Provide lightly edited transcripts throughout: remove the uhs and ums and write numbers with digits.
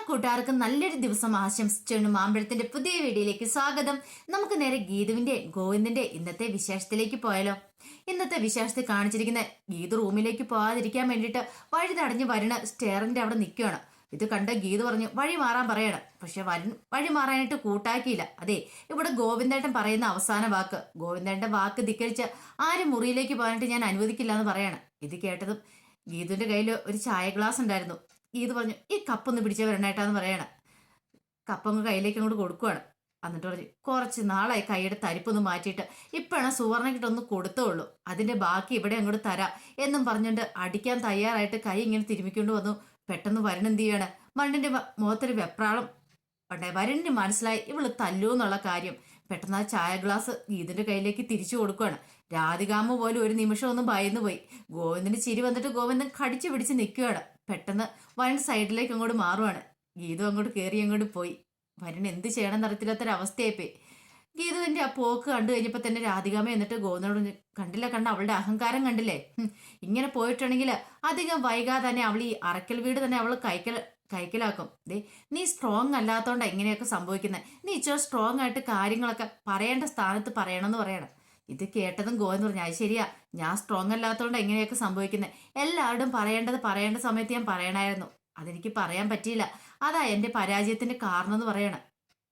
കൂട്ടുകാർക്കും നല്ലൊരു ദിവസം ആശംസിച്ചുകൊണ്ട് മാമ്പഴത്തിന്റെ പുതിയ വീഡിയോയിലേക്ക് സ്വാഗതം. നമുക്ക് നേരെ ഗീതുവിന്റെ ഗോവിന്ദന്റെ ഇന്നത്തെ വിശേഷത്തിലേക്ക് പോയാലോ. ഇന്നത്തെ വിശേഷത്തിൽ കാണിച്ചിരിക്കുന്ന ഗീതു റൂമിലേക്ക് പോകാതിരിക്കാൻ വേണ്ടിയിട്ട് വഴി തടഞ്ഞ് വരുണ സ്റ്റെയറിന്റെ അവിടെ നിൽക്കുകയാണ്. ഇത് കണ്ട ഗീതു പറഞ്ഞു വഴി മാറാൻ പറയണം. പക്ഷെ വഴി മാറാനായിട്ട് കൂട്ടാക്കിയില്ല. അതെ, ഇവിടെ ഗോവിന്ദേട്ടൻ പറയുന്ന അവസാന വാക്ക്, ഗോവിന്ദേട്ടന്റെ വാക്ക് ധിക്കരിച്ച് ആരും മുറിയിലേക്ക് പോകാനായിട്ട് ഞാൻ അനുവദിക്കില്ല എന്ന് പറയണം. ഇത് കേട്ടതും ഗീതുവിന്റെ കയ്യിൽ ഒരു ചായ ഗ്ലാസ് ഉണ്ടായിരുന്നു. ഗീതു പറഞ്ഞു ഈ കപ്പൊന്ന് പിടിച്ച വരണേട്ടാന്ന് പറയണം. കപ്പങ്ങ് കയ്യിലേക്ക് അങ്ങോട്ട് കൊടുക്കുവാണ്. എന്നിട്ട് പറഞ്ഞു കുറച്ച് നാളായി കൈയുടെ തരിപ്പൊന്ന് മാറ്റിയിട്ട് ഇപ്പോഴാണ് സുവർണക്കിട്ടൊന്ന് കൊടുത്തുള്ളൂ, അതിന്റെ ബാക്കി ഇവിടെ അങ്ങോട്ട് തരാം എന്നും പറഞ്ഞുകൊണ്ട് അടിക്കാൻ തയ്യാറായിട്ട് കൈ ഇങ്ങനെ തിരുമിക്കൊണ്ട് വന്നു. പെട്ടെന്ന് വരുൺ എന്ത് ചെയ്യാണ്, മണ്ണിന്റെ മുഖത്തൊരു വെപ്രാളം ഉണ്ടേ. വരുണിന് മനസ്സിലായി ഇവള് തല്ലൂ എന്നുള്ള കാര്യം. പെട്ടെന്ന് ആ ചായ ഗ്ലാസ് ഗീതിന്റെ കയ്യിലേക്ക് തിരിച്ചു കൊടുക്കുകയാണ്. രാധികാമ്മ പോലും ഒരു നിമിഷം ഒന്നും ഭയന്നു പോയി. ഗോവിന്ദന് ചിരി വന്നിട്ട് ഗോവിന്ദൻ കടിച്ചു പിടിച്ച് നിൽക്കുകയാണ്. പെട്ടെന്ന് വരുൺ സൈഡിലേക്ക് അങ്ങോട്ട് മാറുവാണ്. ഗീതു അങ്ങോട്ട് കയറി അങ്ങോട്ട് പോയി. വരുൺ എന്ത് ചെയ്യണം എന്നറിയത്തില്ലാത്തൊരവസ്ഥയായിപ്പോയി. ഗീതുവിന്റെ ആ പോക്ക് കണ്ടു കഴിഞ്ഞപ്പോ തന്നെ രാധികാമ്മ എന്നിട്ട് ഗോവിന്ദനോട് കണ്ടില്ല, അവളുടെ അഹങ്കാരം കണ്ടില്ലേ, ഇങ്ങനെ പോയിട്ടുണ്ടെങ്കിൽ അധികം വൈകാതെ തന്നെ അവൾ ഈ അറക്കൽ വീട് തന്നെ അവൾ കൈക്കലാക്കും. ദേ നീ സ്ട്രോങ് അല്ലാത്തോണ്ടാ ഇങ്ങനെയൊക്കെ സംഭവിക്കുന്നത്. നീ ഇച്ചിരി സ്ട്രോങ് ആയിട്ട് കാര്യങ്ങളൊക്കെ പറയേണ്ട സ്ഥാനത്ത് പറയണമെന്ന് പറയണം. ഇത് കേട്ടതും ഗോവിന്ദൻ പറഞ്ഞു അത് ശരിയാ, ഞാൻ സ്ട്രോങ് അല്ലാത്തോണ്ടാ ഇങ്ങനെയൊക്കെ സംഭവിക്കുന്നത്. എല്ലാവരും പറയേണ്ട സമയത്ത് ഞാൻ പറയണമായിരുന്നു, അതെനിക്ക് പറയാൻ പറ്റിയില്ല, അതാ എന്റെ പരാജയത്തിന്റെ കാരണം എന്ന് പറയണം.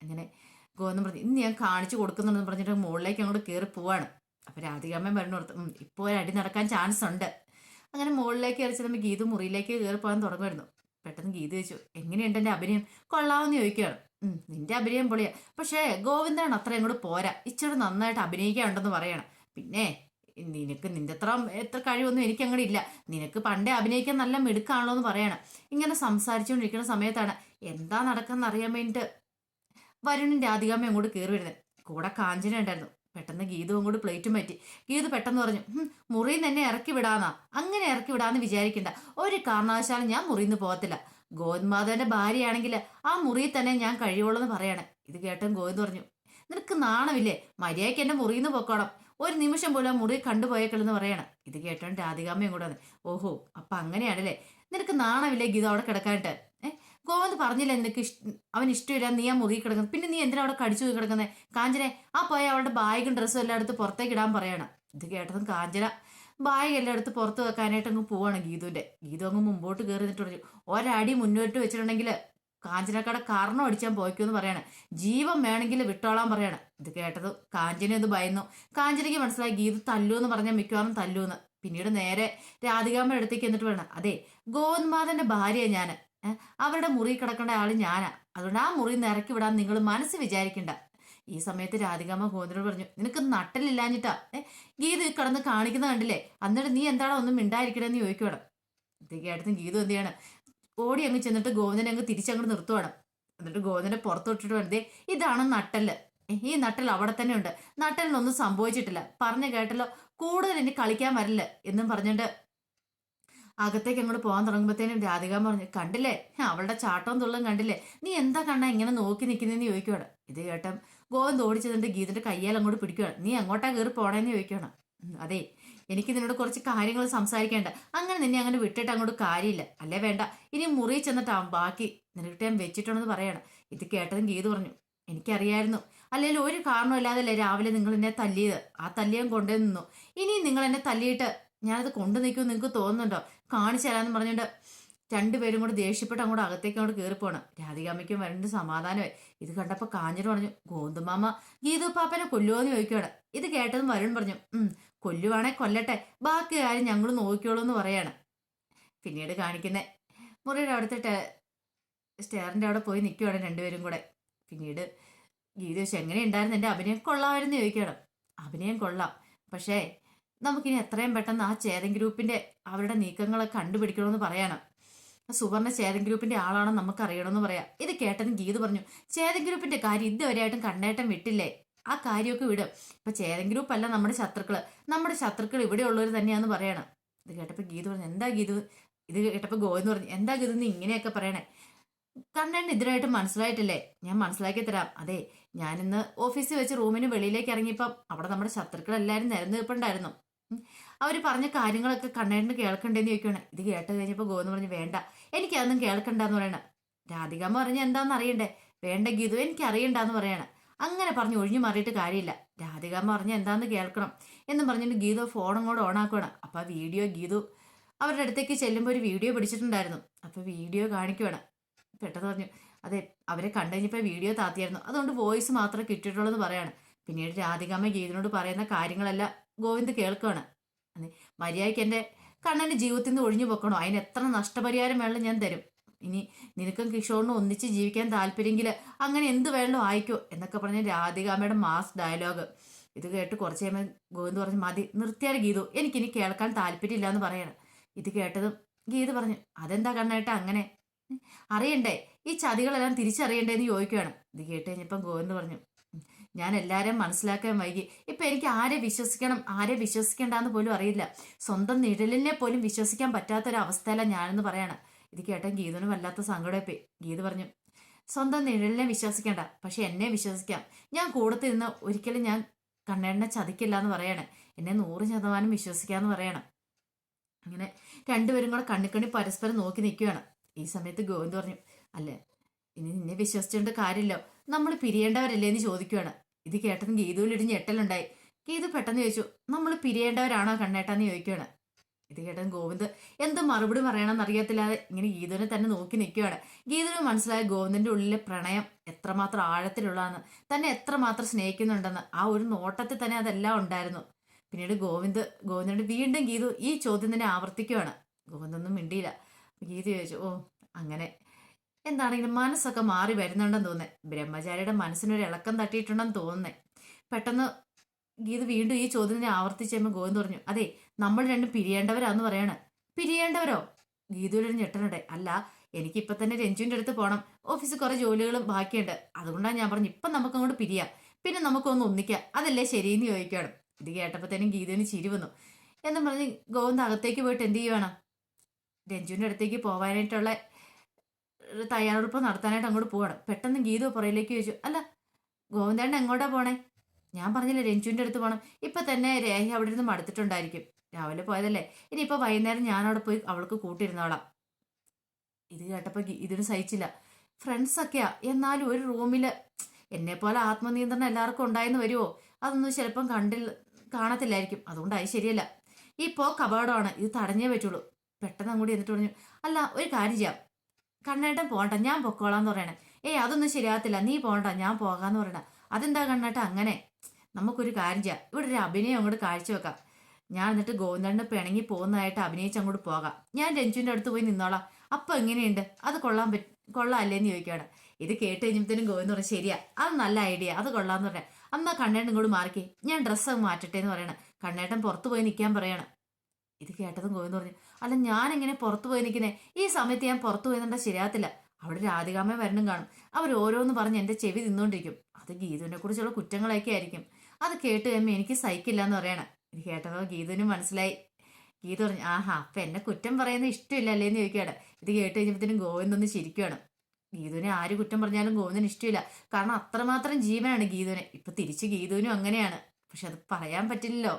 അങ്ങനെ ഗോവിന്ദൻ പറഞ്ഞു ഇന്ന് ഞാൻ കാണിച്ചു കൊടുക്കുന്നുണ്ടെന്ന് പറഞ്ഞിട്ട് മുകളിലേക്ക് അങ്ങോട്ട് കയറി പോവാണ്. അപ്പൊ രാധികാമ്മ പറഞ്ഞു കൊടുത്തു ഇപ്പോൾ ഒരു അടി നടക്കാൻ ചാൻസ് ഉണ്ട്. അങ്ങനെ മുകളിലേക്ക് കയറി ചെല്ലുമ്പോൾ ഗീതു മുറിയിലേക്ക് കയറി പോകാൻ തുടങ്ങുമായിരുന്നു. പെട്ടെന്ന് ഗീത ചോദിച്ചു എങ്ങനെയുണ്ട് എന്റെ അഭിനയം, കൊള്ളാമെന്ന് ചോദിക്കുകയാണ്. നിന്റെ അഭിനയം പൊളിയാ, പക്ഷേ ഗോവിന്ദാണ് അത്ര അങ്ങോട്ട് പോരാ, ഇച്ചിരി നന്നായിട്ട് അഭിനയിക്കാനുണ്ടെന്ന് പറയണം. പിന്നെ നിനക്ക് നിന്റെ എത്ര കഴിവൊന്നും എനിക്ക് അങ്ങനെ ഇല്ല, നിനക്ക് പണ്ടേ അഭിനയിക്കാൻ നല്ല മിടുക്കാണല്ലോ എന്ന് പറയണം. ഇങ്ങനെ സംസാരിച്ചുകൊണ്ടിരിക്കുന്ന സമയത്താണ് എന്താ നടക്കുന്ന അറിയാൻ വേണ്ടിയിട്ട് വരുണിന്റെ രാധികാമ്മ അങ്ങോട്ട് കയറി വരുന്നത്. കൂടെ കാഞ്ചന ഉണ്ടായിരുന്നു. പെട്ടെന്ന് ഗീതു അങ്ങോട്ട് പ്ലേറ്റും പറ്റി. ഗീതു പെട്ടെന്ന് പറഞ്ഞു മുറിയിൽ നിന്ന് എന്നെ ഇറക്കി വിടാന്നാ, അങ്ങനെ ഇറക്കി വിടാന്ന് വിചാരിക്കണ്ട, ഒരു കാരണവശാലും ഞാൻ മുറിയിൽ നിന്ന് പോകത്തില്ല. ഗോവിന്ദമാധവന്റെ ഭാര്യയാണെങ്കിൽ ആ മുറിയിൽ തന്നെ ഞാൻ കഴിയുള്ളൂ എന്ന് പറയണേ. ഇത് കേട്ടും ഗോവിന്ദ് പറഞ്ഞു നിനക്ക് നാണമില്ലേ, മര്യാദയ്ക്ക് എന്റെ മുറിയിൽ നിന്ന് പൊക്കോണം, ഒരു നിമിഷം പോലും ആ മുറി കണ്ടുപോയേക്കളെന്ന് പറയണം. ഇത് കേട്ടോണ്ട് രാധികാമ്മയും കൂടെ വന്നു. ഓഹോ അപ്പൊ അങ്ങനെയാണല്ലേ, നിനക്ക് നാണമില്ലേ ഗീത അവിടെ കിടക്കാനായിട്ട്. ഗോവിന്ദ് പറഞ്ഞില്ല നിനക്ക് അവൻ ഇഷ്ടമില്ല നീ ആ മുറി കിടക്കുന്നത്, പിന്നെ നീ എന്തിനാ അവിടെ കടിച്ചു പോയി കിടക്കുന്നത്. കാഞ്ചനെ ആ പോയ അവളുടെ ബാഗും ഡ്രസ്സും എല്ലാം എടുത്ത് പുറത്തേക്ക് ഇടാൻ പറയണം. ഇത് കേട്ടതും കാഞ്ചന ബാഗ് എല്ലാം എടുത്ത് പുറത്ത് വെക്കാനായിട്ട് അങ്ങ് പോവാണ് ഗീതുവിന്റെ. ഗീതു അങ്ങ് മുമ്പോട്ട് കയറി നിന്നിട്ട് പറഞ്ഞു ഒരടി മുന്നോട്ട് വെച്ചിട്ടുണ്ടെങ്കിൽ കാഞ്ചനക്കട കാരണം അടിച്ചാൻ പോയിക്കുമെന്ന് പറയണേ, ജീവൻ വേണമെങ്കിൽ വിട്ടോളാൻ പറയണം. ഇത് കേട്ടത് കാഞ്ചന ഇത് ഭയന്നു. കാഞ്ചനയ്ക്ക് മനസ്സിലായി ഗീതു തല്ലൂന്ന് പറഞ്ഞാൽ മിക്കവാറും തല്ലൂന്ന്. പിന്നീട് നേരെ രാധികാമ്മയുടെ അടുത്തേക്ക് എന്നിട്ട് വേണം അതെ ഗോവിന്ദമാധവന്റെ ഭാര്യ ഞാന്, അവരുടെ മുറി കിടക്കേണ്ട ആള് ഞാനാ, അതുകൊണ്ട് ആ മുറി നിന്ന് ഇറക്കി വിടാൻ നിങ്ങൾ മനസ്സ് വിചാരിക്കണ്ട. ഈ സമയത്ത് രാധികാമ്മ ഗോവിന്ദനോട് പറഞ്ഞു നിനക്ക് നട്ടലില്ലാഞ്ഞിട്ടാ ഗീതു കിടന്ന് കാണിക്കുന്ന കണ്ടില്ലേ, എന്നിട്ട് നീ എന്താണോ ഒന്നും മിണ്ടായിരിക്കണമെന്ന് ചോദിക്കണം. ഇത് കേട്ടതും ഗീതു എന്ത് ചെയ്യാണ്, ഓടി അങ്ങ് ചെന്നിട്ട് ഗോവിന്ദനെ അങ്ങ് തിരിച്ചങ്ങോട്ട് നിർത്തുവാണ്. എന്നിട്ട് ഗോവിന്ദനെ പുറത്തു വിട്ടിട്ട് വെറുതെ ഇതാണ് നട്ടല്, ഈ നട്ടൽ അവിടെ തന്നെ ഉണ്ട്, നട്ടലിനൊന്നും സംഭവിച്ചിട്ടില്ല, പറഞ്ഞു കേട്ടല്ലോ, കൂടുതൽ ഇനി കളിക്കാൻ വരില്ല എന്നും പറഞ്ഞിട്ട് അകത്തേക്ക് അങ്ങോട്ട് പോകാൻ തുടങ്ങുമ്പോഴത്തേനും രാധികാമ്മ പറഞ്ഞു കണ്ടില്ലേ അവളുടെ ചാട്ടവും തുള്ളും കണ്ടില്ലേ, നീ എന്താ കണ്ണാ ഇങ്ങനെ നോക്കി നിൽക്കുന്നതെന്ന് ചോദിക്കുകയാണ്. ഇത് കേട്ടം ഗോവിന്ദ് ഓടിച്ചതിന്റെ ഗീതയുടെ കയ്യാൽ അങ്ങോട്ട് പിടിക്കുകയാണ്. നീ എങ്ങോട്ടാ കയറി പോണേന്ന് ചോദിക്കുകയാണ്. അതെ എനിക്ക് നിന്നോട് കുറച്ച് കാര്യങ്ങൾ സംസാരിക്കേണ്ട, അങ്ങനെ നിന്നെ അങ്ങനെ വിട്ടിട്ട് അങ്ങോട്ട് കാര്യമില്ല, അല്ലേ വേണ്ട, ഇനി മുറി ചെന്നിട്ടാവും ബാക്കി നിനക്കിട്ട് ഞാൻ വെച്ചിട്ടുണ്ടെന്ന് പറയാണ്. ഇത് കേട്ടതും ഗീത പറഞ്ഞു എനിക്കറിയായിരുന്നു, അല്ലെങ്കിൽ ഒരു കാരണമില്ലാതല്ലേ രാവിലെ നിങ്ങൾ എന്നെ തല്ലിയത്, ആ തല്ലിയാൻ കൊണ്ടു നിന്നു, ഇനിയും നിങ്ങൾ എന്നെ തല്ലിയിട്ട് ഞാനത് കൊണ്ടു നിൽക്കുമെന്ന് നിങ്ങൾക്ക് തോന്നുന്നുണ്ടോ, കാണിച്ചു തരാമെന്ന് പറഞ്ഞിട്ട് രണ്ടുപേരും കൂടെ ദേഷ്യപ്പെട്ട് അങ്ങോട്ട് അകത്തേക്ക് അങ്ങോട്ട് കയറിപ്പോണം. രാധികാമ്മയ്ക്കും വരണ്ട് സമാധാനമായി. ഇത് കണ്ടപ്പോൾ കാഞ്ചന പറഞ്ഞു ഗോവിന്ദമാമ ഗീതു പാപ്പനെ കൊല്ലുവോന്ന് ചോദിക്കുകയാണ്. ഇത് കേട്ടതും വരുൺ പറഞ്ഞു കൊല്ലുവാണേ കൊല്ലട്ടെ, ബാക്കി കാര്യം ഞങ്ങൾ നോക്കിയോളൂ എന്ന് പറയാണ്. പിന്നീട് കാണിക്കുന്നേ മുറിയുടെ അവിടുത്തെ സ്റ്റെയറിന്റെ അവിടെ പോയി നിൽക്കുകയാണ് രണ്ടുപേരും കൂടെ. പിന്നീട് ഗീത ചോദിച്ചു എങ്ങനെയുണ്ടായിരുന്നു എൻ്റെ അഭിനയം, കൊള്ളാമായിരുന്നു ചോദിക്കണം. അഭിനയം കൊള്ളാം, പക്ഷേ നമുക്കിനി എത്രയും പെട്ടെന്ന് ആ ചേതൻ ഗ്രൂപ്പിന്റെ അവരുടെ നീക്കങ്ങളൊക്കെ കണ്ടുപിടിക്കണമെന്ന് പറയണം. സുവർണ ചേതൻ ഗ്രൂപ്പിന്റെ ആളാണെന്ന് നമുക്ക് അറിയണമെന്ന് പറയാം. ഇത് കേട്ടതും ഗീത് പറഞ്ഞു ചേതൻ ഗ്രൂപ്പിന്റെ കാര്യം ഇതുവരെയായിട്ടും കണ്ണേട്ടം വിട്ടില്ലേ, ആ കാര്യമൊക്കെ വിടും, ഇപ്പൊ ചേതൻ ഗ്രൂപ്പ് അല്ല നമ്മുടെ ശത്രുക്കൾ ഇവിടെ ഉള്ളവർ തന്നെയാന്ന് പറയണം. ഇത് കേട്ടപ്പോ ഗീത് പറഞ്ഞു എന്താ ഗീതു, ഇത് കേട്ടപ്പോ ഗോവിന്ദ് പറഞ്ഞു എന്താ ഗീതു നീ ഇങ്ങനെയൊക്കെ പറയണേ, കണ്ണേട്ടൻ ഇതിനായിട്ട് മനസ്സിലായിട്ടില്ലേ, ഞാൻ മനസ്സിലാക്കി തരാം. അതെ ഞാനിന്ന് ഓഫീസിൽ വെച്ച് റൂമിന് വെളിയിലേക്ക് ഇറങ്ങിയപ്പം അവിടെ നമ്മുടെ ശത്രുക്കൾ എല്ലാവരും നിരന്ന് നിൽപ്പുണ്ടായിരുന്നു, അവർ പറഞ്ഞ കാര്യങ്ങളൊക്കെ കണ്ണേട്ടന് കേൾക്കണ്ടേന്ന് ചോദിക്കുകയാണ്. ഇത് കേട്ട് കഴിഞ്ഞപ്പോൾ ഗോവിന്ദ് പറഞ്ഞു വേണ്ട എനിക്കതൊന്നും കേൾക്കണ്ടെന്ന് പറയണം. രാധികാമ്മ പറഞ്ഞ എന്താണെന്ന് അറിയണ്ടേ? വേണ്ട ഗീതു, എനിക്ക് അറിയണ്ടെന്ന് പറയാണ്. അങ്ങനെ പറഞ്ഞ് ഒഴിഞ്ഞു മാറിയിട്ട് കാര്യമില്ല. രാധികാമ്മ പറഞ്ഞ എന്താന്ന് കേൾക്കണം എന്നും പറഞ്ഞിട്ട് ഗീതു ഫോണും കൂടെ ഓണാക്കുകയാണ്. അപ്പൊ ആ വീഡിയോ ഗീതു അവരുടെ അടുത്തേക്ക് ചെല്ലുമ്പോൾ ഒരു വീഡിയോ പിടിച്ചിട്ടുണ്ടായിരുന്നു. അപ്പൊ വീഡിയോ കാണിക്കുവാണ്. പെട്ടെന്ന് പറഞ്ഞു, അതെ, അവരെ കണ്ടു കഴിഞ്ഞപ്പോൾ വീഡിയോ താത്തിയായിരുന്നു, അതുകൊണ്ട് വോയിസ് മാത്രമേ കിട്ടിയിട്ടുള്ളൂ എന്ന് പറയാണ്. പിന്നീട് രാധികാമ്മ ഗീതിനോട് പറയുന്ന കാര്യങ്ങളെല്ലാം ഗോവിന്ദ് കേൾക്കുകയാണ്. മര്യാദയ്ക്ക് എൻ്റെ കണ്ണൻ്റെ ജീവിതത്തിൽ നിന്ന് ഒഴിഞ്ഞു പൊക്കണോ? അതിന് എത്ര നഷ്ടപരിഹാരം വേണമെങ്കിലും ഞാൻ തരും. ഇനി നിനക്കും കിഷോറിനും ഒന്നിച്ച് ജീവിക്കാൻ താല്പര്യമെങ്കിൽ അങ്ങനെ എന്ത് വേണമല്ലോ ആയിക്കോ എന്നൊക്കെ പറഞ്ഞ രാധികാമ്മയുടെ മാസ് ഡയലോഗ്. ഇത് കേട്ട് കുറച്ച് കഴിയുമ്പോൾ ഗോവിന്ദ് പറഞ്ഞു, മതി നിർത്തിയാൽ ഗീതു, എനിക്കിനി കേൾക്കാൻ താല്പര്യമില്ല എന്ന് പറയണം. ഇത് കേട്ടതും ഗീത പറഞ്ഞു, അതെന്താ കണ്ണേട്ട അങ്ങനെ? അറിയണ്ടേ, ഈ ചതികളെല്ലാം തിരിച്ചറിയണ്ടേ എന്ന് ചോദിക്കുകയാണ്. ഇത് കേട്ട് കഴിഞ്ഞപ്പം ഗോവിന്ദ് പറഞ്ഞു, ഞാൻ എല്ലാവരെയും മനസ്സിലാക്കാൻ വൈകി. ഇപ്പൊ എനിക്ക് ആരെ വിശ്വസിക്കണം ആരെ വിശ്വസിക്കേണ്ടെന്ന് പോലും അറിയില്ല. സ്വന്തം നിഴലിനെ പോലും വിശ്വസിക്കാൻ പറ്റാത്തൊരവസ്ഥയിലാണ് ഞാനെന്ന് പറയാണ്. ഇത് കേട്ട ഗീതന് വല്ലാത്ത സങ്കടമായി. ഗീത പറഞ്ഞു, സ്വന്തം നിഴലിനെ വിശ്വസിക്കേണ്ട, പക്ഷെ എന്നെ വിശ്വസിക്കാം. ഞാൻ കൂടത്തിൽ നിന്ന് ഒരിക്കലും ഞാൻ കണ്ണേടനെ ചതിക്കില്ല എന്ന് പറയണേ. എന്നെ 100% വിശ്വസിക്കാന്ന് പറയണം. അങ്ങനെ രണ്ടുപേരും കൂടെ കണ്ണിക്കണ്ണി പരസ്പരം നോക്കി നിൽക്കുകയാണ്. ഈ സമയത്ത് ഗോവിന്ദ് പറഞ്ഞു, അല്ലേ, ഇനി നിന്നെ വിശ്വസിച്ചുകൊണ്ട് കാര്യമില്ലോ, നമ്മൾ പിരിയേണ്ടവരല്ലേ എന്ന് ചോദിക്കുകയാണ്. ഇത് കേട്ടതും ഗീതുവിലൊരു ഞെട്ടലുണ്ടായി. ഗീതു പെട്ടെന്ന് ചോദിച്ചു, നമ്മൾ പിരിയേണ്ടവരാണോ കണ്ണേട്ടാന്ന് ചോദിക്കുകയാണ്. ഇത് കേട്ടതും ഗോവിന്ദ് എന്ത് മറുപടി പറയണമെന്ന് അറിയത്തില്ലാതെ ഇങ്ങനെ ഗീതുവിനെ തന്നെ നോക്കി നിൽക്കുകയാണ്. ഗീതുവിന് മനസ്സിലായ ഗോവിന്ദിന്റെ ഉള്ളിലെ പ്രണയം എത്രമാത്രം ആഴത്തിലുള്ളതെന്ന്, തന്നെ എത്രമാത്രം സ്നേഹിക്കുന്നുണ്ടെന്ന് ആ ഒരു നോട്ടത്തിൽ തന്നെ അതെല്ലാം ഉണ്ടായിരുന്നു. പിന്നീട് ഗോവിന്ദനോട് വീണ്ടും ഗീതു ഈ ചോദ്യം തന്നെ ആവർത്തിക്കുകയാണ്. ഗോവിന്ദൊന്നും മിണ്ടിയില്ല. ഗീതു ചോദിച്ചു, ഓ അങ്ങനെ, എന്താണെങ്കിലും മനസ്സൊക്കെ മാറി വരുന്നുണ്ടെന്ന് തോന്നേ. ബ്രഹ്മചാരിയുടെ മനസ്സിനൊരു ഇളക്കം തട്ടിയിട്ടുണ്ടെന്ന് തോന്നുന്നേ. പെട്ടെന്ന് ഗീത വീണ്ടും ഈ ചോദ്യം ആവർത്തിച്ച് കഴിയുമ്പോൾ ഗോവിന്ദ് പറഞ്ഞു, അതെ, നമ്മൾ രണ്ടും പിരിയേണ്ടവരാന്ന് പറയാണ്. പിരിയേണ്ടവരോ? ഗീതയിലൊരു ഞെട്ടനുണ്ട്. അല്ല, എനിക്കിപ്പൊ തന്നെ രഞ്ജുവിന്റെ അടുത്ത് പോകണം, ഓഫീസിൽ കുറെ ജോലികളും ബാക്കിയുണ്ട്, അതുകൊണ്ടാണ് ഞാൻ പറഞ്ഞു ഇപ്പം നമുക്കങ്ങോട്ട് പിരിയാം, പിന്നെ നമുക്കൊന്ന് ഒന്നിക്കാം, അതല്ലേ ശരിയെന്ന് ചോദിക്കുകയാണ്. ഇത് കേട്ടപ്പോഴത്തേനും ഗീതന് ചിരി വന്നു. എന്നും പറഞ്ഞ് ഗോവിന്ദ് അകത്തേക്ക് പോയിട്ട് എന്ത് ചെയ്യുവാണ്, രഞ്ജുവിന്റെ അടുത്തേക്ക് പോകാനായിട്ടുള്ള തയ്യാറെടുപ്പ് നടത്താനായിട്ട് അങ്ങോട്ട് പോവാണ്. പെട്ടെന്ന് ഗീതു പുറയിലേക്ക് ചോദിച്ചു, അല്ല ഗോവിന്ദേട്ടൻ എങ്ങോട്ടാ പോണേ? ഞാൻ പറഞ്ഞില്ലേ രഞ്ജുവിന്റെ അടുത്ത് പോകണം. ഇപ്പൊ തന്നെ രേഖ അവിടെ നിന്ന് മടുത്തിട്ടുണ്ടായിരിക്കും, രാവിലെ പോയതല്ലേ, ഇനിയിപ്പോ വൈകുന്നേരം ഞാൻ അവിടെ പോയി അവൾക്ക് കൂട്ടിയിരുന്നോളാം. ഇത് കേട്ടപ്പോ ഇതിന് സഹിച്ചില്ല. ഫ്രണ്ട്സൊക്കെയാ, എന്നാലും ഒരു റൂമില് എന്നെ പോലെ ആത്മനിയന്ത്രണം എല്ലാവർക്കും ഉണ്ടായെന്ന് വരുമോ? അതൊന്നും ചിലപ്പം കാണത്തില്ലായിരിക്കും, അതുകൊണ്ട് അത് ശരിയല്ല. ഇപ്പോ കപാടമാണ്, ഇത് തടഞ്ഞേ പറ്റുള്ളൂ. പെട്ടെന്ന് അങ്ങോട്ട് എന്നിട്ട് പറഞ്ഞു, അല്ല ഒരു കാര്യം ചെയ്യാം, കണ്ണേട്ടൻ പോകണ്ട, ഞാൻ പൊക്കോളാന്ന് പറയണേ. ഏയ് അതൊന്നും ശരിയാകത്തില്ല, നീ പോകണ്ട, ഞാൻ പോകാന്ന് പറയണ. അതെന്താ കണ്ണേട്ട അങ്ങനെ? നമുക്കൊരു കാര്യം ചെയ്യാം, ഇവിടെ ഒരു അഭിനയം അങ്ങോട്ട് കാഴ്ചവെക്കാം. ഞാൻ എന്നിട്ട് ഗോവിന്ദന് പിണങ്ങി പോകുന്നതായിട്ട് അഭിനയിച്ച് അങ്ങോട്ട് പോകാം. ഞാൻ രഞ്ജുവിന്റെ അടുത്ത് പോയി നിന്നോളാം. അപ്പൊ എങ്ങനെയുണ്ട്, അത് കൊള്ളാമല്ലേന്ന് ചോദിക്കുകയാണ്. ഇത് കേട്ട് കഴിഞ്ഞപ്പോഴത്തേനും ഗോവിന്ദ് പറഞ്ഞു, ശരിയാ, അത് നല്ല ഐഡിയ, അത് കൊള്ളാന്ന് പറയാം. അന്നാ കണ്ണേട്ടൻ ഇങ്ങോട്ട് മാറിക്കേ, ഞാൻ ഡ്രസ്സ് മാറ്റട്ടെ എന്ന് പറയണം. കണ്ണേട്ടൻ പുറത്തു പോയി നിൽക്കാൻ പറയണം. ഇത് കേട്ടതും ഗോവിന്ദ് പറഞ്ഞു, അല്ല ഞാനെങ്ങനെ പുറത്തു പോയി നിൽക്കുന്നേ? ഈ സമയത്ത് ഞാൻ പുറത്തു പോയി നിന്നാ ശരിയാകത്തില്ല, അവിടെ രാധികാമ്മ വരണം കാണും, അവർ ഓരോന്ന് പറഞ്ഞ് എൻ്റെ ചെവി തിന്നോണ്ടിരിക്കും, അത് ഗീതുവിനെ കുറിച്ചുള്ള കുറ്റങ്ങളൊക്കെ ആയിരിക്കും. അത് കേട്ട് കഴിയുമ്പോൾ എനിക്ക് സഹിക്കില്ല എന്ന് പറയണം. ഇത് കേട്ടപ്പോൾ ഗീതുവിനും മനസ്സിലായി. ഗീത പറഞ്ഞു, ആഹാ, അപ്പൊ എന്നെ കുറ്റം പറയുന്നത് ഇഷ്ടമില്ലല്ലേ എന്ന് ചോദിക്കുകയാണ്. ഇത് കേട്ട് കഴിഞ്ഞപ്പോഴത്തേനും ഗോവിന്ദ് ഒന്ന് ചിരിക്കുകയാണ്. ഗീതുവിനെ ആര് കുറ്റം പറഞ്ഞാലും ഗോവിന്ദിന് ഇഷ്ടമില്ല, കാരണം അത്രമാത്രം ജീവനാണ് ഗീതുവിനെ. ഇപ്പൊ തിരിച്ച് ഗീതുവിനും അങ്ങനെയാണ്, പക്ഷെ അത് പറയാൻ പറ്റില്ലല്ലോ.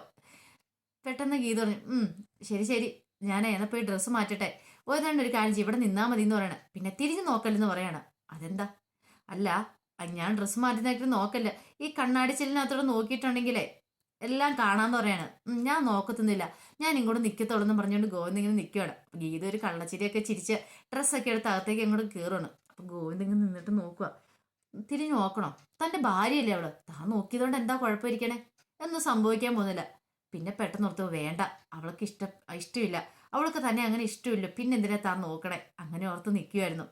പെട്ടെന്ന് ഗീത പറഞ്ഞു, ശരി ശരി, ഞാൻ എന്നാ പോയി ഡ്രസ്സ് മാറ്റട്ടെ, ഓരോണ്ട് ഒരു കാര്യം ഇവിടെ നിന്നാ മതി എന്ന് പറയണ. പിന്നെ തിരിഞ്ഞു നോക്കല്ലെന്ന് പറയണ. അതെന്താ? അല്ല, ഞാൻ ഡ്രസ്സ് മാറ്റുന്നതായിട്ട് നോക്കല്ല, ഈ കണ്ണാടി ചെല്ലിനകത്തോടെ നോക്കിയിട്ടുണ്ടെങ്കിലേ എല്ലാം കാണാന്ന് പറയാണ്. ഞാൻ നോക്കത്തുന്നില്ല, ഞാൻ ഇങ്ങോട്ട് നിൽക്കത്തോളെന്ന് പറഞ്ഞുകൊണ്ട് ഗോവിന്ദ് ഇങ്ങനെ നിൽക്കുകയാണ്. ഗീത ഒരു കള്ളച്ചിരിയൊക്കെ ചിരിച്ച് ഡ്രസ്സൊക്കെ എടുത്ത് അകത്തേക്ക് അങ്ങോട്ട് കയറുകയാണ്. അപ്പൊ ഗോവിന്ദ് ഇങ്ങനെ നിന്നിട്ട് നോക്കുക. തിരിഞ്ഞു നോക്കണോ? തന്റെ ഭാര്യയല്ലേ അവള്, താൻ നോക്കിയതുകൊണ്ട് എന്താ കുഴപ്പമിരിക്കണേ? ഒന്നും സംഭവിക്കാൻ പോകുന്നില്ല. പിന്നെ പെട്ടെന്ന് ഓർത്തു, വേണ്ട, അവൾക്ക് ഇഷ്ടമില്ല, അവൾക്ക് തന്നെ അങ്ങനെ ഇഷ്ടമില്ല, പിന്നെ എന്തിനാ താൻ നോക്കണേ? അങ്ങനെ ഓർത്ത് നിൽക്കുമായിരുന്നു.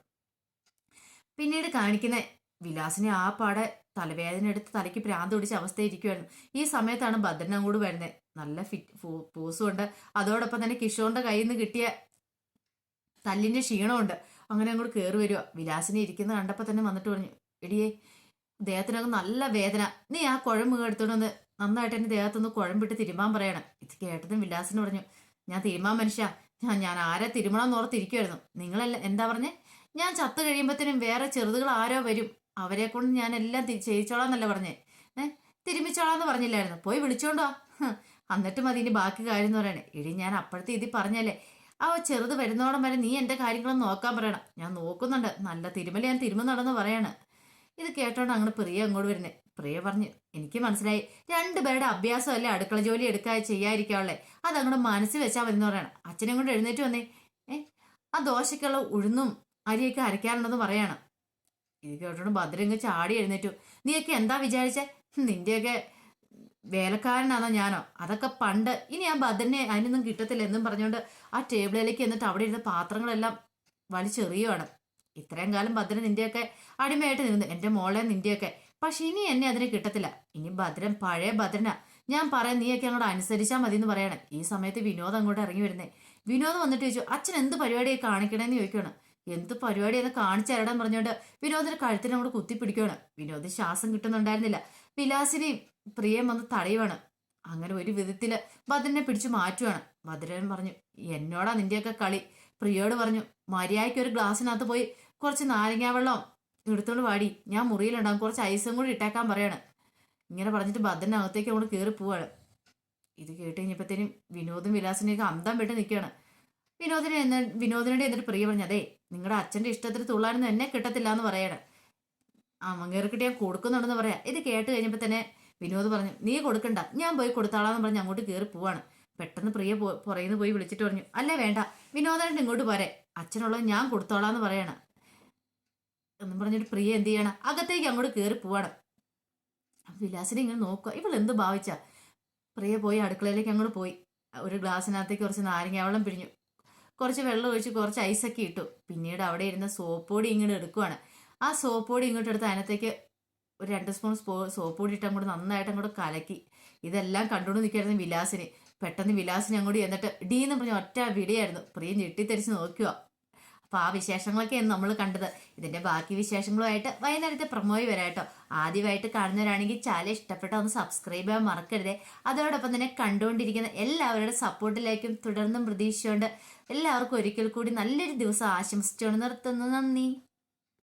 പിന്നീട് കാണിക്കുന്ന വിലാസിനെ ആ പാടെ തലവേദന എടുത്ത് തലയ്ക്ക് ഭ്രാന്ത് പിടിച്ച അവസ്ഥയിരിക്കുമായിരുന്നു. ഈ സമയത്താണ് ഭദ്രൻ അങ്ങോട്ട് വരുന്നത്. നല്ല പൂസും ഉണ്ട്, അതോടൊപ്പം തന്നെ കിഷോറിന്റെ കയ്യിൽ നിന്ന് കിട്ടിയ തല്ലിന്റെ ക്ഷീണമുണ്ട്. അങ്ങനെ അങ്ങോട്ട് കയറി വരിക. വിലാസിനെ ഇരിക്കുന്ന കണ്ടപ്പോൾ തന്നെ വന്നിട്ട് പറഞ്ഞു, എടിയേ, ദേഹത്തിനൊക്കെ നല്ല വേദന, നീ ആ കുഴമ്പ് എടുത്തോണ്ട് വന്ന് നന്നായിട്ട് എൻ്റെ ദേഹത്തൊന്ന് കുഴമ്പിട്ട് തിരുമാൻ പറയണം. ഇത് കേട്ടതും വിലാസിന് പറഞ്ഞു, ഞാൻ തിരുമാൻ മനുഷ്യ, ഞാൻ ആരെ തിരുമണമെന്ന് ഓർത്തിരിക്കുമായിരുന്നു. നിങ്ങളല്ല എന്താ പറഞ്ഞേ? ഞാൻ ചത്തു കഴിയുമ്പോഴത്തേനും വേറെ ചെറുതുകൾ ആരോ വരും, അവരെ കൊണ്ട് ഞാൻ എല്ലാം ചെയ്യിച്ചോളാന്നല്ല പറഞ്ഞേ. തിരുമിച്ചോളാന്ന് പറഞ്ഞില്ലായിരുന്നു, പോയി വിളിച്ചോണ്ടോ, എന്നിട്ട് മതി ഇനി ബാക്കി കാര്യം എന്ന് പറയണേ. എടി ഞാൻ അപ്പോഴത്തെ ഇതിൽ പറഞ്ഞല്ലേ, ആ ചെറുത് വരുന്നോടം വരെ നീ എൻ്റെ കാര്യങ്ങളൊന്നും നോക്കാൻ പറയണം. ഞാൻ നോക്കുന്നുണ്ട്, നല്ല തിരുമല ഞാൻ തിരുമുന്നുണ്ടെന്ന് പറയാണ്. ഇത് കേട്ടോണ്ട് അങ്ങനെ പ്രിയ അങ്ങോട്ട് വരുന്നേ. പ്രിയ പറഞ്ഞു, എനിക്ക് മനസ്സിലായി, രണ്ടുപേരുടെ അഭ്യാസമല്ലേ അടുക്കള ജോലി എടുക്കാ ചെയ്യാതിരിക്കാവുള്ളേ, അതങ്ങോട്ട് മനസ്സിൽ വെച്ചാൽ മതി എന്ന് പറയണം. അച്ഛനെ കൊണ്ട് എഴുന്നേറ്റ് വന്നേ. ആ ദോശക്കുള്ള ഉഴുന്നും അരിയൊക്കെ അരയ്ക്കാറുണ്ടെന്ന് പറയാണ്. ഇത് കേട്ടോണ്ട് ഭദ്രങ്ങ് ചാടി എഴുന്നേറ്റു. നീയൊക്കെ എന്താ വിചാരിച്ചേ? നിന്റെയൊക്കെ വേലക്കാരനാണോ ഞാനോ? അതൊക്കെ പണ്ട്. ഇനി ആ ഭദ്രനെ അതിനൊന്നും കിട്ടത്തില്ല എന്നും പറഞ്ഞുകൊണ്ട് ആ ടേബിളിലേക്ക് എന്നിട്ട് അവിടെ ഇരുന്ന പാത്രങ്ങളെല്ലാം വലിച്ചെറിയുവാണ്. ഇത്രയും കാലം ഭദ്രൻ നിന്റെയൊക്കെ അടിമയായിട്ട് നിന്നു, എൻ്റെ മോളെ നിന്റെയൊക്കെ. പക്ഷെ ഇനി എന്നെ അതിന് കിട്ടത്തില്ല. ഇനി ഭദ്രൻ പഴയ ഭദ്രനാ. ഞാൻ പറയാൻ നീയൊക്കെ അങ്ങോട്ട് അനുസരിച്ചാൽ മതി എന്ന് പറയണം. ഈ സമയത്ത് വിനോദം അങ്ങോട്ട് ഇറങ്ങി വരുന്നേ. വിനോദം വന്നിട്ട് ചോദിച്ചു, അച്ഛൻ എന്ത് പരിപാടിയെ കാണിക്കണേന്ന് ചോദിക്കുകയാണ്. എന്ത് പരിപാടിയെന്ന് കാണിച്ചു തരടാൻ പറഞ്ഞുകൊണ്ട് വിനോദിന്റെ കഴുത്തിന് അങ്ങോട്ട് കുത്തിപ്പിടിക്കുകയാണ്. വിനോദ് ശ്വാസം കിട്ടുന്നുണ്ടായിരുന്നില്ല. വിലാസിനെയും പ്രിയം വന്ന് തടയുവാണ്. അങ്ങനെ ഒരു വിധത്തില് ഭദ്രനെ പിടിച്ചു മാറ്റുവാണ്. ഭദ്രൻ പറഞ്ഞു, എന്നോടാ നിന്റെയൊക്കെ കളി. പ്രിയോട് പറഞ്ഞു, മര്യാദയ്ക്ക് ഒരു ഗ്ലാസ്സിനകത്ത് പോയി കുറച്ച് നാരങ്ങാ വെള്ളം എടുത്തോണ്ട് വാടി, ഞാൻ മുറിയിലുണ്ടാകും, കുറച്ച് ഐസും കൂടി ഇട്ടേക്കാൻ പറയാണ്. ഇങ്ങനെ പറഞ്ഞിട്ട് ഭദ്രനകത്തേക്ക് അങ്ങോട്ട് കയറി പോവാണ്. ഇത് കേട്ട് കഴിഞ്ഞപ്പോഴത്തേനും വിനോദും വിലാസിനെയൊക്കെ അന്തം വിട്ട് നിൽക്കുകയാണ്. വിനോദിനോട് എന്നിട്ട് പ്രിയ പറഞ്ഞു, അതെ നിങ്ങളുടെ അച്ഛന്റെ ഇഷ്ടത്തിന് തുള്ളാനൊന്നും എന്നെ കിട്ടത്തില്ല എന്ന് പറയണം. അങ്ങേർക്കിട്ട് ഞാൻ കൊടുക്കുന്നുണ്ടെന്ന് പറയാം. ഇത് കേട്ട് കഴിഞ്ഞപ്പോൾ തന്നെ വിനോദ് പറഞ്ഞു, നീ കൊടുക്കണ്ട, ഞാൻ പോയി കൊടുത്താളാന്ന് പറഞ്ഞ് അങ്ങോട്ട് കയറി പോവാണ്. പെട്ടെന്ന് പ്രിയ പുറയുന്നു പോയി വിളിച്ചിട്ട് പറഞ്ഞു, അല്ലേ വേണ്ട, വിനോദായിട്ട് ഇങ്ങോട്ട് പോരെ, അച്ഛനുള്ളത് ഞാൻ കൊടുത്തോളാന്ന് പറയണം എന്നും പറഞ്ഞിട്ട് പ്രിയ എന്ത് ചെയ്യണം, അകത്തേക്ക് അങ്ങോട്ട് കയറി പോവാണ്. വിലാസിനെ ഇങ്ങനെ നോക്കുക, ഇവൾ എന്ത് ഭാവിച്ച. പ്രിയ പോയി അടുക്കളയിലേക്ക് അങ്ങോട്ട് പോയി. ഒരു ഗ്ലാസ്സിനകത്തേക്ക് കുറച്ച് നാരങ്ങ വെള്ളം പിഴിഞ്ഞു, കുറച്ച് വെള്ളം ഒഴിച്ച് കുറച്ച് ഐസൊക്കെ ഇട്ടു. പിന്നീട് അവിടെ ഇരുന്ന സോപ്പ് പൊടി ഇങ്ങോട്ട് എടുക്കുവാണ്. ആ സോപ്പ് പൊടി ഇങ്ങോട്ട് എടുത്ത് അതിനകത്തേക്ക് ഒരു 2 സ്പൂൺ സോപ്പ് പൊടി ഇട്ട് അങ്ങോട്ട് നന്നായിട്ട് അങ്ങോട്ട് കലക്കി. ഇതെല്ലാം കണ്ടുകൊണ്ട് നിൽക്കായിരുന്നു വിലാസിന്. പെട്ടെന്ന് വിലാസിന് അങ്ങോട്ട് എന്നിട്ട് ഡീ എന്ന് പറഞ്ഞ ഒറ്റ വിളിയായിരുന്നു. പ്രിയ ഞെട്ടിത്തെരിച്ച് നോക്കുക. അപ്പൊ ആ വിശേഷങ്ങളൊക്കെയാണ് നമ്മൾ കണ്ടത്. ഇതിന്റെ ബാക്കി വിശേഷങ്ങളുമായിട്ട് വൈകുന്നേരത്തെ പ്രൊമോയി വരാട്ടോ. ആദ്യമായിട്ട് കാണുന്നവരാണെങ്കിൽ ചാനൽ ഇഷ്ടപ്പെട്ട ഒന്ന് സബ്സ്ക്രൈബ് ചെയ്യാൻ മറക്കരുതേ. അതോടൊപ്പം തന്നെ കണ്ടുകൊണ്ടിരിക്കുന്ന എല്ലാവരുടെ സപ്പോർട്ടിലേക്കും തുടർന്നും പ്രതീക്ഷിച്ചുകൊണ്ട് എല്ലാവർക്കും ഒരിക്കൽ കൂടി നല്ലൊരു ദിവസം ആശംസിച്ചുകൊണ്ട് നിർത്തുന്നു. നന്ദി.